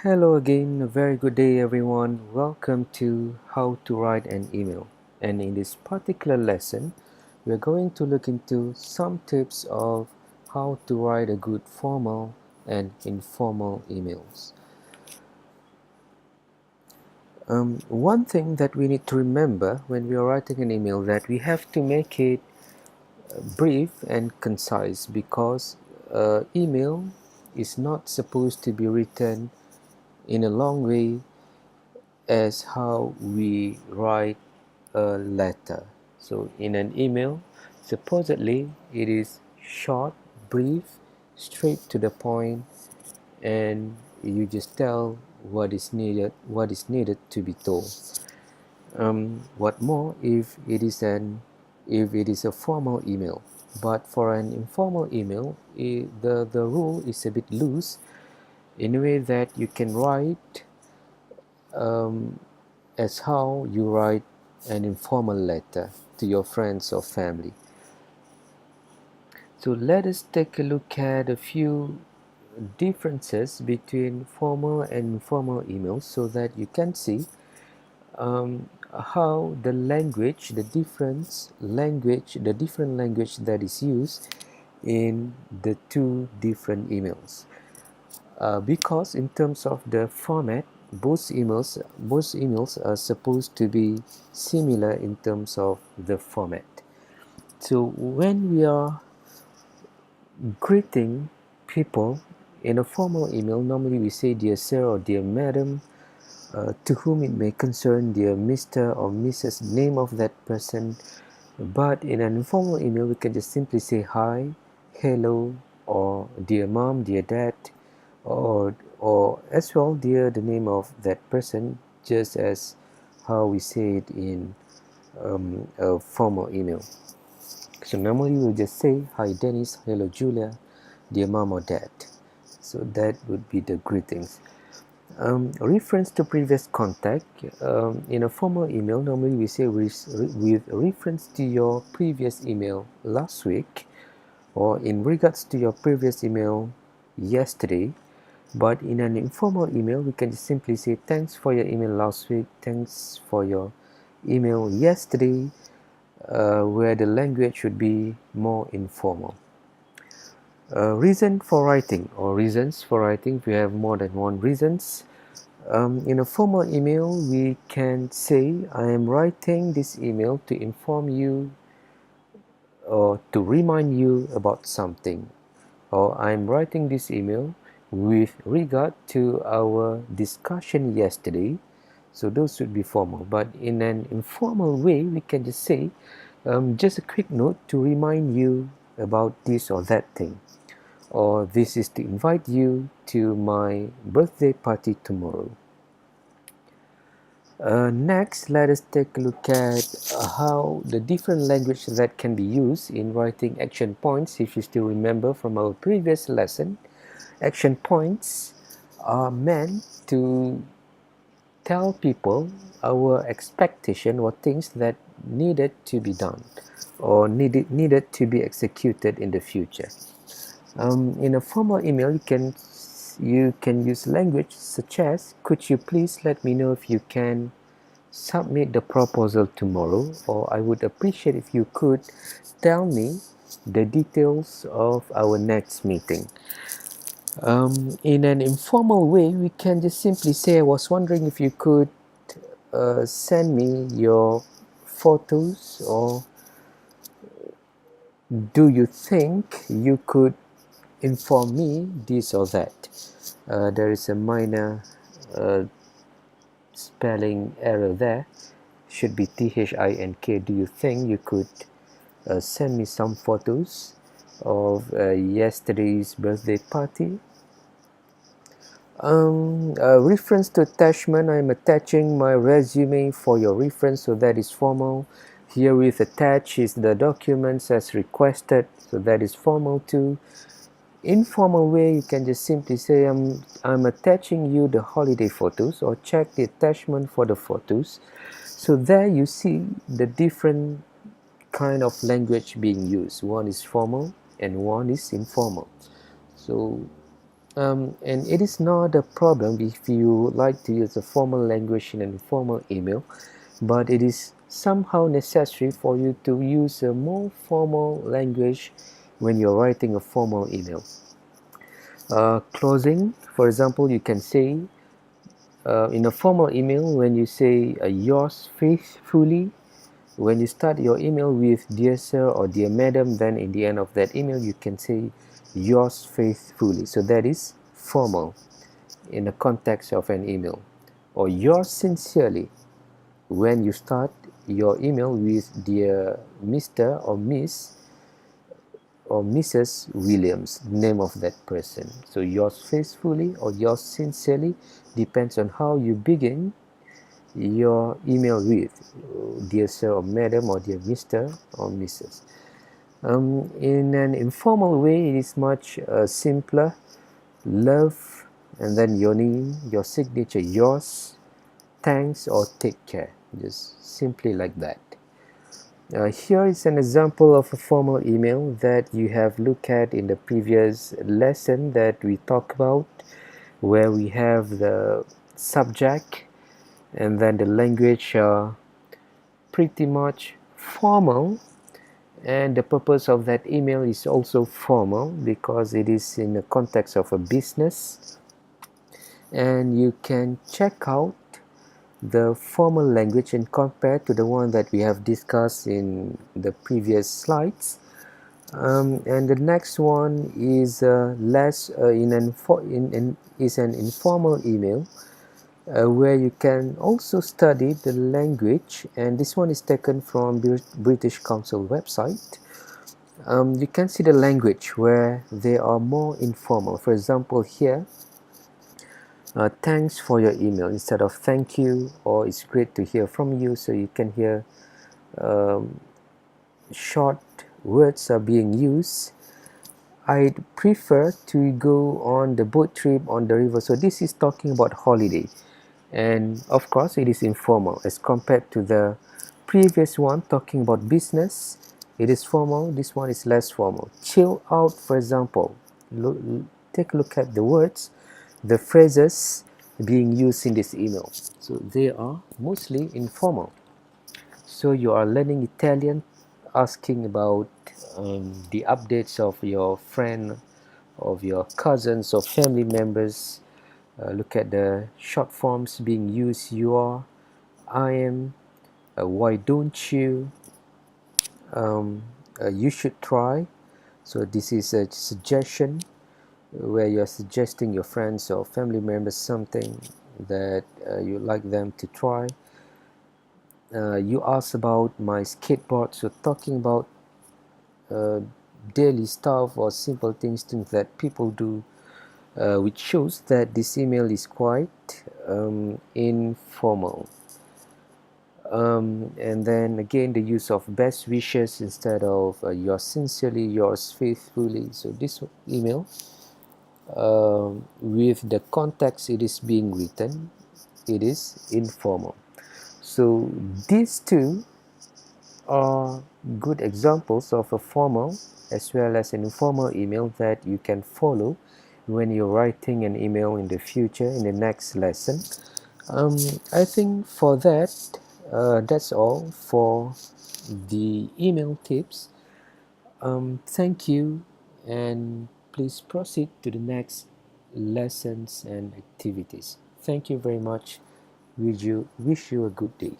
Hello again, a very good day everyone. Welcome to How to Write an Email. And in this particular lesson, we're going to look into some tips of how to write a good formal and informal emails. One thing that we need to remember when we are writing an email that we have to make it brief and concise because email is not supposed to be written in a long way as how we write a letter. So in an email, supposedly it is short, brief, straight to the point, and you just tell what is needed to be told. What more if it is a formal email, but for an informal email, the rule is a bit loose in a way that you can write um, as how you write an informal letter to your friends or family. So let us take a look at a few differences between formal and informal emails so that you can see how the different language that is used in the two different emails. Because in terms of the format, both emails are supposed to be similar in terms of the format. So when we are greeting people in a formal email, normally we say dear sir or dear madam, to whom it may concern, dear Mr. or Mrs. name of that person. But in an informal email, we can just simply say hi, hello, or dear mom, dear dad, or as well dear the name of that person, just as how we say it in a formal email. So normally we'll just say hi Dennis, hello Julia, dear mom or dad. So that would be the greetings. Reference to previous contact. In a formal email, normally we say with reference to your previous email last week, or in regards to your previous email yesterday. But in an informal email, we can just simply say thanks for your email last week, thanks for your email yesterday, where the language should be more informal. Reason for writing or reasons for writing, we have more than one reasons. In a formal email, we can say, I am writing this email to inform you or to remind you about something, or I am writing this email with regard to our discussion yesterday. So those should be formal, but in an informal way, we can just say, just a quick note to remind you about this or that thing, or this is to invite you to my birthday party tomorrow. Next, let us take a look at how the different language that can be used in writing action points. If you still remember from our previous lesson, action points are meant to tell people our expectation or things that needed to be done or needed to be executed in the future. In a formal email, you can use language such as, could you please let me know if you can submit the proposal tomorrow, or I would appreciate if you could tell me the details of our next meeting. In an informal way, we can just simply say, I was wondering if you could send me your photos, or do you think you could inform me this or that. There is a minor spelling error there. Should be THINK. Do you think you could send me some photos of yesterday's birthday party? Reference to attachment. I'm attaching my resume for your reference, so that is formal. Herewith attached is the documents as requested, so that is formal too. Informal way, you can just simply say, I'm attaching you the holiday photos, or check the attachment for the photos. So there you see the different kind of language being used. One is formal and one is informal. So And it is not a problem if you like to use a formal language in an informal email, but it is somehow necessary for you to use a more formal language when you're writing a formal email. Closing, for example, you can say in a formal email, when you say yours faithfully, when you start your email with dear sir or dear madam, then in the end of that email you can say yours faithfully. So that is formal in the context of an email. Or yours sincerely when you start your email with dear Mr. or Miss or Mrs. Williams, name of that person. So yours faithfully or yours sincerely depends on how you begin your email with dear sir or madam or dear Mr. or Mrs. In an informal way, it is much simpler. Love, and then your name, your signature, yours, thanks, or take care. Just simply like that. Here is an example of a formal email that you have looked at in the previous lesson that we talked about, where we have the subject and then the language pretty much formal, and the purpose of that email is also formal because it is in the context of a business, and you can check out the formal language and compare to the one that we have discussed in the previous slides. And the next one is less is an informal email where you can also study the language, and this one is taken from British Council website. You can see the language where they are more informal. For example, here, thanks for your email instead of thank you, or it's great to hear from you. So you can hear short words are being used. I'd prefer to go on the boat trip on the river. So this is talking about holiday, and of course it is informal as compared to the previous one talking about business. It is formal. This one is less formal. Chill out, for example. Take a look at the words, the phrases being used in this email. So they are mostly informal. So you are learning Italian, asking about the updates of your friend, of your cousins or family members. Look at the short forms being used. You are, I am, why don't you, you should try. So this is a suggestion where you're suggesting your friends or family members something that you'd like them to try. You ask about my skateboard, so talking about uh, daily stuff or simple things that people do, which shows that this email is quite informal. And then again, the use of best wishes instead of yours sincerely, yours faithfully. So this email, with the context it is being written, it is informal. So these two are good examples of a formal as well as an informal email that you can follow when you're writing an email in the future in the next lesson. I think for that, that's all for the email tips. Thank you, and please proceed to the next lessons and activities. Thank you very much. Wish you a good day.